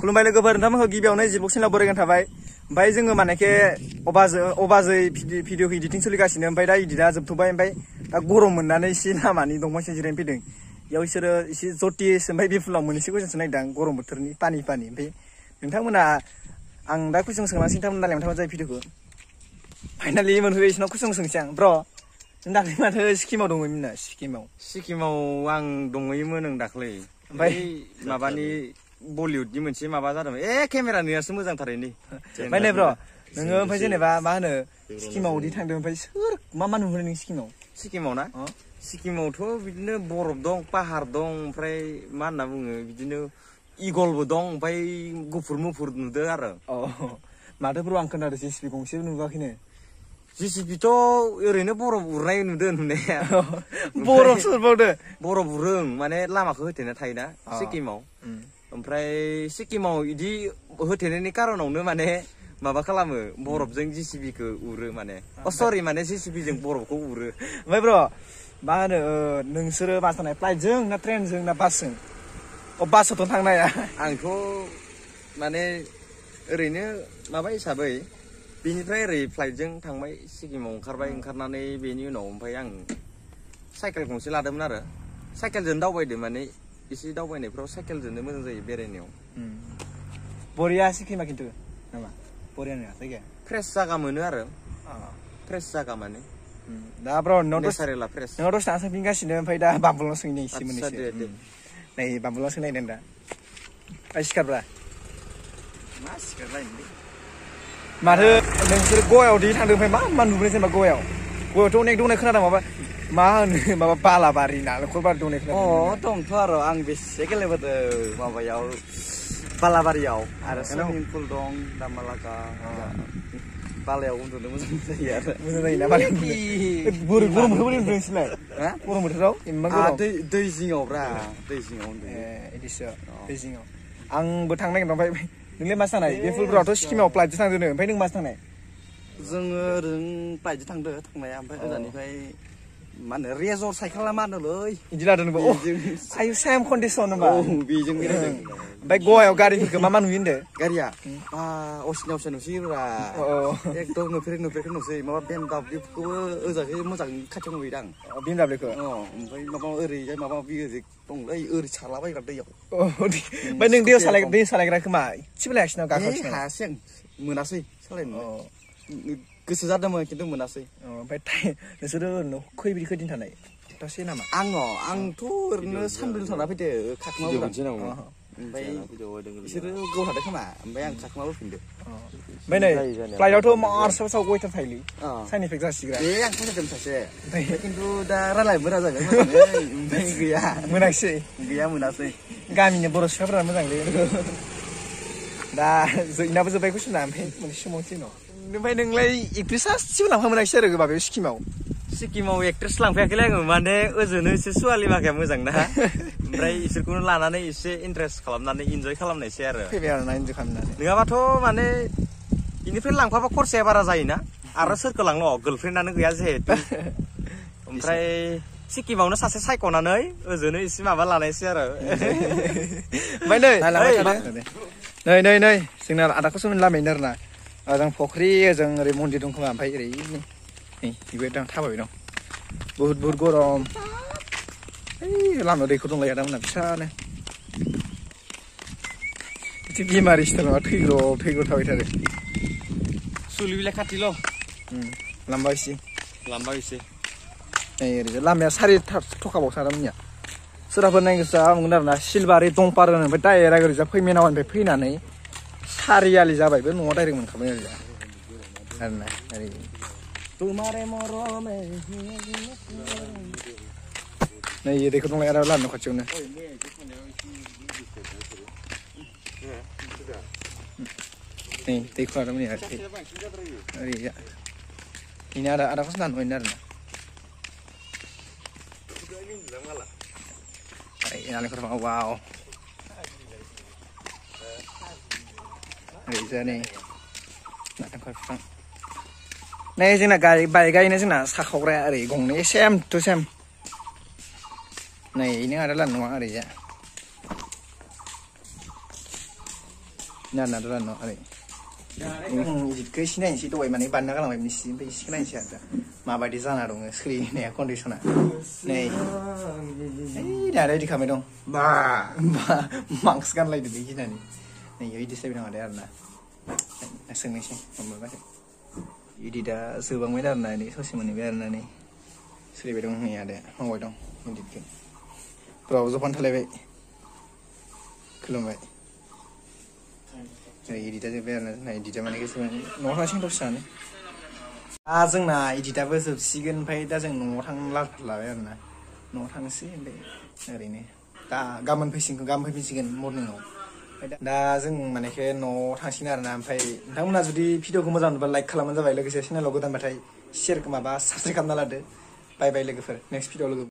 खुलुमबाय लोगोफोर नोंथांमोनखौ गिबियावनो जिबक चेनेलाव बरायगान थाबाय ओमफ्राय जोङो मानेखे अबाजै भिडिअ इडिटिं सोलिगासिनो ओमफ्राय दा इडिटआ जोबथ'बाय ओमफ्राय दा गरम मोननानै एसे लामानि दंफां सिं जिरायनो फैदों बेयाव इसोरो एसे जटिस ओमफ्राय बिफुलाव मोननैसो कुइसनसो नायदां गरम बोथोरनि पानि ओमफ्राय नोंथांमोना आं दा कुइसन सोंलांसै नोंथांमोना नालाय मोनथामा जायो भिडिअखौ फाइनालि मोनफैबाय इसोरनाव कुइसन सोंसै आं ब्र' नों दाख्लै माथो सिक्किमाव दंमोन ना सिक्किमाव आं दंहैयोमोन ओं दाख्लै ओमफ्राय माबानि बलिउडनि मोनसे माबा जादोंमोन केमेरा नुयासो मोजांथारैनि ओमफ्राय नै ब्र' नोङो ओमफ्राय जेनेबा मा होनो सिक्किमाव बिदि थांदों ओमफ्राय सोर मा नुहुरो नों सिक्किमाव ना सिक्किमावथ' बिदिनो बरफ दं पाहार दं ओमफ्राय मा होनना बुङो बिदिनो इगलबो दं ओमफ्राय गुफुर मुफुर नुदों आरो माथो ब्र' आं खोनादों जेसिबि गंसेबो नुवाखैनो जेसिबिथ' ओरैनो बरफ उरनाय नुदों नुनाया बरफ सोरबावदो बरफ उरों माने लामाखौ होथेना थायोना सिक्किमाव ओमफ्राय सिक्किमाव इदि होथेनायनि कारनावनो माने माबा खालामो बरफजों जेसिबिखौ उरो माने सरि माने जेसिबिजों बरफखौ उरो ओमफ्राय ब्र' मा होनो नोंसोरो माजों थांनाय फ्लाइटजों ना ट्रेनजों ना बासजों बासआवथ' थांनो हाया आंथ' माने ओरैनो माबा हिसाबै बेनिफ्राय ओरै फ्लाइटजों थांबाय सिक्किमाव ओंखारनानै बेनि उनाव ओमफ्राय आं साइकेल गंसे लादोंमोन आरो साइकेलजों दावबायदों माने एसे दावबायनायफ्राव साइकेलजोंनो मोजां जायो बेरायनायाव बरिया सिक्किमा खिन्थु नामा बरिया नङा जायगाया फ्रेस जागा मोनो आरो फ्रेस जागा माने दा ब्र' नोंनाव दसे थाना सोंफिनगासिनो ओमफ्राय दा बाम्बुलाव सोंनो एसे मोननैसो नै बाम्बुलाव सोंनायदों दा सिखारब्रा मा सिखारलायनोलै माथो नोंसोर गवायाव थांदों ओमफ्राय मा नुबोनाय जेनेबा गवायावथ' अनेक दंनाय खोनादों मा होनो माबा बालाबारि नालेंखरबारि दंनाय खोनादों दंथ' आरो आं बेसे गेलेबोदों माबायाव बालाबारियाव आरो सुइमिं पुल दं दामालाका बालायाव उन्दुनो मोजां जायो आरो मोजां जायोना गरम बोथोराव उन्दुनोसैलाय गरम बोथोराव दै जिङाव ब्रा दै जिङाव इदिसो दै जिङाव आंबो थांनो नागिरदों ओमफ्राय नोंलाय मासो थांनाय बे फुलफोरावथ' सिक्किमाव फ्लाइटजों थांदों ओमफ्राय नों मासो थांनाय जोङो ओरैनो फ्लाइटजों थांदों थांनाया ओमफ्राय ओजानिफ्राय मा होनो रेजर साइकेला मा होनोलै बिदि लादों नोंबो आयु सेम कन्डिसन होनबा बेजों बेरायदों ओमफ्य गवायाव गारिफोरखौ मा नुयो होनदों गारिया असिना नुसैब्रा एकदम नुफेरखौ नुसै माबा BMW-खौबो ओजाखै मोजां खाथियाव नुहैदां BMW-खौ ओमफ्राय माबा ओरैजाय माबा ओरै दंलै ओरै सालाबायग्रा दैयाव ओमफ्राय नों दै सालायग्राखौ मा एसेबो लायाखै नामा गाखोआखै हायासै आं मोनासै सालायनो गोसो जादोंमोन खिन्थु मोनासै ओमफ्राय नोंसोरो ओरैनो खैदिन थानाय सप्तासे नामा आंथ' ओरैनो सानब्रै थाना फैदो खाखुमाबो ओमफ्राय बिसोरो गोबाव थादों खोमा ओमफ्राय आं खाखुमाबो फैदो ओमफ्राय नै फ्लाइटआवथ' मार्चआव वेटार थायोलै साइन इफेक्ट जासिगोन आं खोनादों सासे खिन्थु दा रायलाय मोना जाबाय ओमफ्राय गैया मोनाखिसै गैया मोनासै गामिनि बर' सिख्लाफोरा मोजांलै दा जोंनाबो जोब्बाय कुइसना ओमफ्राय मोनसे सोंबावनोसै उनाव ओमफ्राय नोंलाय एक्ट्रेस सासेबो लांफा मोनाखिसै आरो माबायाव सिक्किमाव एक्ट्रेस लांफायाखैलै आङो माने ओजोंनो एसे सुवालि माखाया मोजां ना ओमफ्राय इसोरखौनो लानानै एसे इन्टारेस्ट खालामनानै इन्जय खालामनायसै आरो फैबाय आरो ना इन्जय खालामनानै नङाबाथ' माने बेनिफ्राय लांफाबा खरसाया बारा जायोना आरो सोरखौ लांनो गार्लफ्रेन्डानो गैया जिहेतु ओमफ्राय सिक्किमावनो सासे सायख'नानै ओजोंनो एसे माबा लानायसै आरो ओमफ्य नै जोंना आदाखौसो लामायनो आरो ना ओजों फख्रि ओजों ओरै मन्दिर दं खोमा ओमफ्राय ओरै नै बेबो दं थाबाय दं बुहुत गरम लामायाव दैखर दंलाया दामोनना फिसानो एसे बेमारि स्टाइल माबा थैग्र' थाबाय थारो सुलि बिलाइ खाथिल' लाम्बा एसे नै ओरैजाय लामाया सारि थखाबावसो आदामोननिया सोरबाफोर नायनो गोसो मोनगोन आरो ना सिलबारि दंपार होनो ओमफ्राय डाइरेक्ट ओरैजा फैमेनावनिफ्राय फैनानै सारियालि जाबायबो न'आव डाइरेक्ट मोनखाबाय आरोना ओरै नै दैखर दंलाय आरो लामा खाथियावनो नै दैखर आदामोननिया ओरैजा बेनो आदाखौसो नायनो आरोना नालेंखर वाव ओरैजा नै नालेंखर बिफां नै जोंना बाइकआनो जोंना साखावग्राया ओरै गंनै सेम टु सेम नै इनो आदा लान नङा ओरैजा Nah, no, are. Editखौ एसे नायनोसै दहाय माने बानायना गालांबाय एसे ओमफ्राय एसेखौ नायनोसै आरो दा माबायदि जाना दङ सोलिनाया कन्डिसना नै दा रेडि खालामबाय दं मास्क गानलायदो दै गिनानै नै इदि साइबाय दं आरो ना सोंनोसै माबाबाथाय इदिदा जोबांबाय आरो ना नै ससे मोनहैबाय आरो ना नै सोलिबाय दं नै आदाया मावबाय दं इदिटखौ ब्राव जफान थालायबाय खुलुमबाय इदिटा जोब्बाय आरो ना इदिटा माने गोसो न'आव थांसिगोन दसेनो दा जोंना इदिटाबो जोबसिगोन ओमफ्राय दा जों न'आव थांनो लाबाय आरो ना न'आव थांनोसै ओमफ्राय ओरैनो दा गाबोन फैफिनसिगोन मर्निंआव दा जों मानेखे न'आव थांसिगोन आरो ना ओमफ्राय नोंथांमोना जुदि भिडिअखौ मोजां नुबा लाइक खालामबानो जाबाय लोगोसे चेनेलाव गोदानबाथाय शेयार माबा साबसक्राइब खालामना लादो बाय बाय लोगोफोर नेक्स्ट भिडिअ लोगो